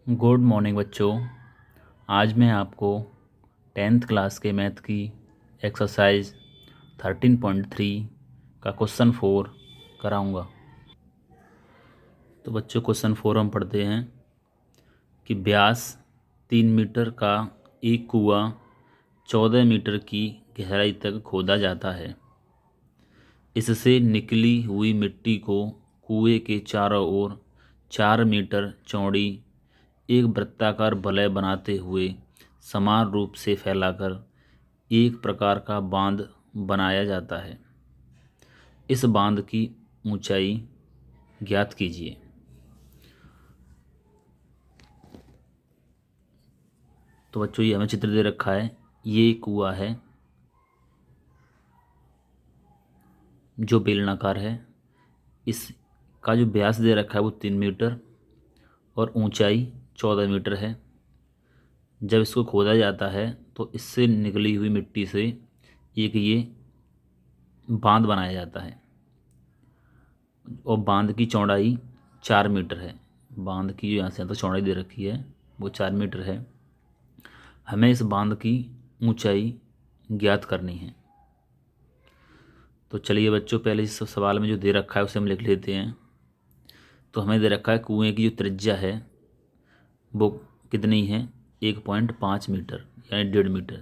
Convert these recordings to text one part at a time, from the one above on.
Good morning बच्चों। आज मैं आपको 10th क्लास के मैथ की एक्सरसाइज 13.3 का क्वेश्चन 4 कराऊंगा। तो बच्चों क्वेश्चन 4 हम पढ़ते हैं कि व्यास 3 मीटर का एक कुआं 14 मीटर की गहराई तक खोदा जाता है। इससे निकली हुई मिट्टी को कुएं के चारों ओर 4 मीटर चौड़ी एक वृत्ताकार वलय बनाते हुए समान रूप से फैलाकर एक प्रकार का बांध बनाया जाता है। इस बांध की ऊंचाई ज्ञात कीजिए। तो बच्चों ये हमें चित्र दे रखा है, ये कुआं है जो बेलनाकार है। इसका जो व्यास दे रखा है वो 3 मीटर और ऊंचाई 14 मीटर है। जब इसको खोदा जाता है तो इससे निकली हुई मिट्टी से एक ये बांध बनाया जाता है और बांध की चौड़ाई 4 मीटर है। बांध की जो यहाँ से यहाँ तक चौड़ाई दे रखी है वो 4 मीटर है। हमें इस बांध की ऊंचाई ज्ञात करनी है। तो चलिए बच्चों, पहले इस सवाल में जो दे रखा है उसे हम लिख लेते हैं। तो हमें दे रखा है कुएं की जो त्रिज्या है वो कितनी है, 1.5 मीटर यानी 1.5 मीटर।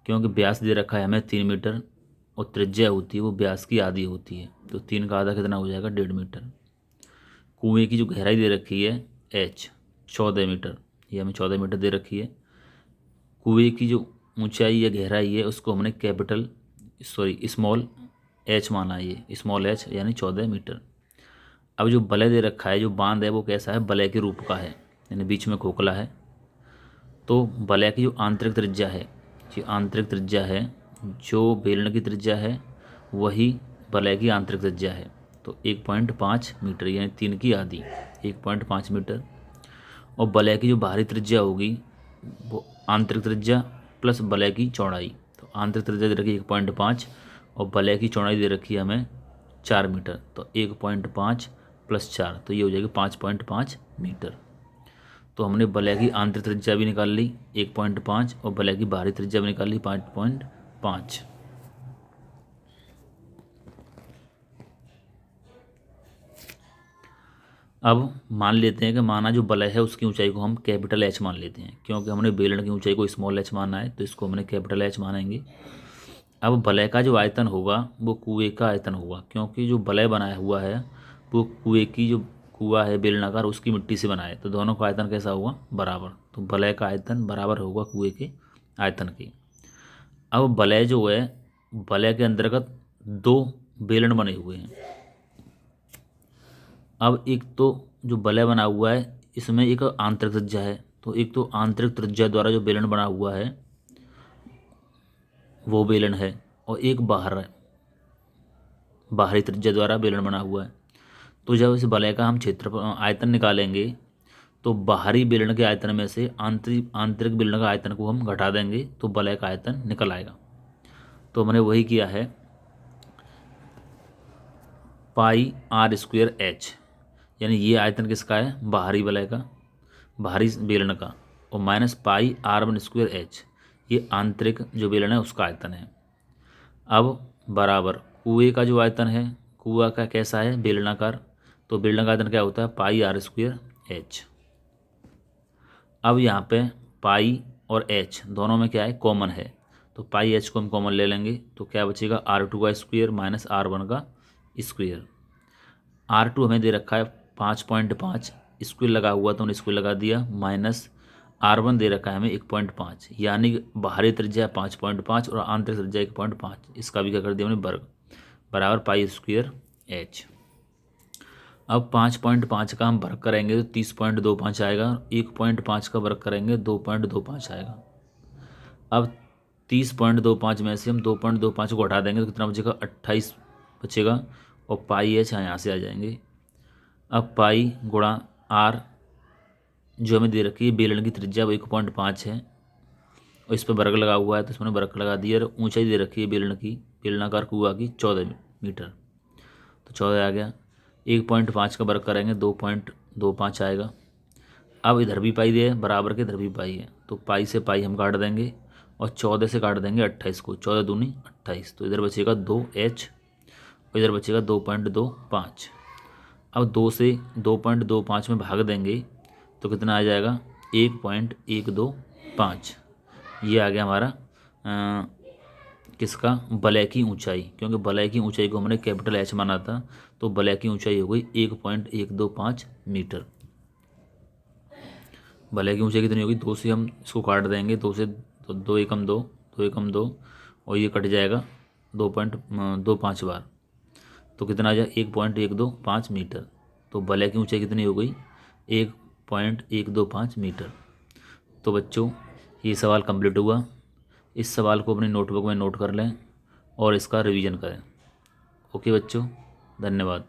क्योंकि व्यास दे रखा है हमें 3 मीटर और त्रिज्या होती है वो व्यास की आधी होती है, तो 3 का आधा कितना हो जाएगा, 1.5 मीटर। कुएं की जो गहराई दे रखी है h 14 मीटर, ये हमें 14 मीटर दे रखी है। कुएं की जो ऊंचाई या गहराई है उसको हमने स्मॉल h माना है, ये स्मॉल h यानी 14 मीटर। अब जो वलय दे रखा है, जो बांध है वो कैसा है, वलय के रूप का है यानी बीच में खोखला है। तो वलय की जो आंतरिक त्रिज्या है, जो आंतरिक त्रिज्या है, जो बेलन की त्रिज्या है वही वलय की आंतरिक त्रिज्या है। तो 1.5 मीटर यानी 3 की आधी, 1.5 मीटर। और वलय की जो बाहरी त्रिज्या होगी वो आंतरिक त्रिज्या प्लस वलय की चौड़ाई। तो आंतरिक त्रिज्या दे रखी है 1.5 और वलय की चौड़ाई दे रखी है हमें 4 मीटर। तो 1.5 प्लस 4 तो ये हो जाएगी 5.5 मीटर। तो हमने वलय की आंतरिक त्रिज्या भी निकाल ली 1.5 और वलय की बाहरी त्रिज्या भी निकाल ली 5.5। अब मान लेते हैं कि माना जो वलय है उसकी ऊंचाई को हम कैपिटल एच मान लेते हैं, क्योंकि हमने बेलन की ऊंचाई को स्मॉल एच माना है तो इसको हमने कैपिटल एच मानेंगे। अब वलय का जो आयतन होगा वो कुएं का आयतन होगा, क्योंकि जो वलय बनाया हुआ है वो कुएं की जो कुआं है बेलनाकार उसकी मिट्टी से बना है, तो दोनों का आयतन कैसा होगा, बराबर। तो वलय का आयतन बराबर होगा कुएं के आयतन के। अब वलय जो है, वलय के अंतर्गत 2 बेलन बने हुए हैं। अब एक तो जो वलय बना हुआ है इसमें एक आंतरिक त्रिज्या है, तो एक तो आंतरिक त्रिज्या द्वारा जो बेलन बना हुआ है वो बेलन है, और एक बाहर है, बाहरी त्रिज्या द्वारा बेलन बना हुआ है। तो जब इस वलय का हम क्षेत्र आयतन निकालेंगे तो बाहरी बेलन के आयतन में से आंतरिक आंतरिक बेलन का आयतन को हम घटा देंगे तो वलय का आयतन निकल आएगा। तो हमने वही किया है, पाई आर स्क्वेयर एच, यानी ये आयतन किसका है, बाहरी वलय का, बाहरी बेलन का, और minus pi R one square H, ये आंतरिक जो बेलन है उसका आयतन है। अब बराबर कुएं का जो आयतन है, कुआं का कैसा है, बेलनाकार, तो बेलन का आयतन क्या होता है, पाई आर स्क्वेयर एच। अब यहाँ पे पाई और एच दोनों में क्या है, कॉमन है, तो पाई एच को हम कॉमन ले लेंगे तो क्या बचेगा, R2 का स्क्वायर माइनस R1 का स्क्वायर। R2 हमें दे रखा है 5.5, स्क्वायर लगा हुआ तो हमने स्क्वायर लगा दिया, माइनस R1 दे रखा है हमें 1.5, यानी बाहरी त्रिज्या 5.5 और आंतरिक त्रिज्या 1.5, इसका भी क्या कर दिया हमने वर्ग, बराबर पाई स्क्वायर एच। अब 5.5 का हम वर्ग करेंगे तो 30.25 आएगा, 1.5 का वर्ग करेंगे 2.25 आएगा। अब 30.25 में से हम 2.25 को हटा देंगे तो कितना बचेगा, 28 बचेगा, और पाई एच यहाँ से आ जाएंगे। अब पाई गुणा आर जो हमें दे रखी है बेलन की त्रिज्या वो 1.5 है और इस पर वर्ग लगा हुआ है तो इसमें वर्ग लगा दिया, और ऊंचाई दे रखी है बेलन की, बेलनाकार कुआं की 14 मीटर, तो 14 आ गया। 1.5 का वर्ग करेंगे 2.25 आएगा, अब इधर भी पाई है बराबर के, इधर भी पाई है, तो पाई से पाई हम काट देंगे और 14 से काट देंगे 28 को, 14 दूनी 28, तो इधर बचेगा 2h और इधर बचेगा 2.25। अब 2 से 2.25 में भाग देंगे तो कितना आ जाएगा 1.125। ये आ गया हमारा किसका, वलय की ऊंचाई, क्योंकि वलय की ऊंचाई को हमने कैपिटल H माना था, तो वलय की ऊंचाई हो गई 1.125 मीटर। वलय की ऊंचाई कितनी होगी, 2 से हम इसको काट देंगे, 2 से तो 2 एकम 2, 2 एकम 2 और ये कट जाएगा 2.25 बार, तो कितना आ जाए 1.125 मीटर। तो वलय की ऊंचाई कितनी हो गई 1.125 मीटर। तो बच्चों ये सवाल कंप्लीट हुआ। इस सवाल को अपनी नोटबुक में नोट कर लें और इसका रिवीजन करें। ओके बच्चों, धन्यवाद।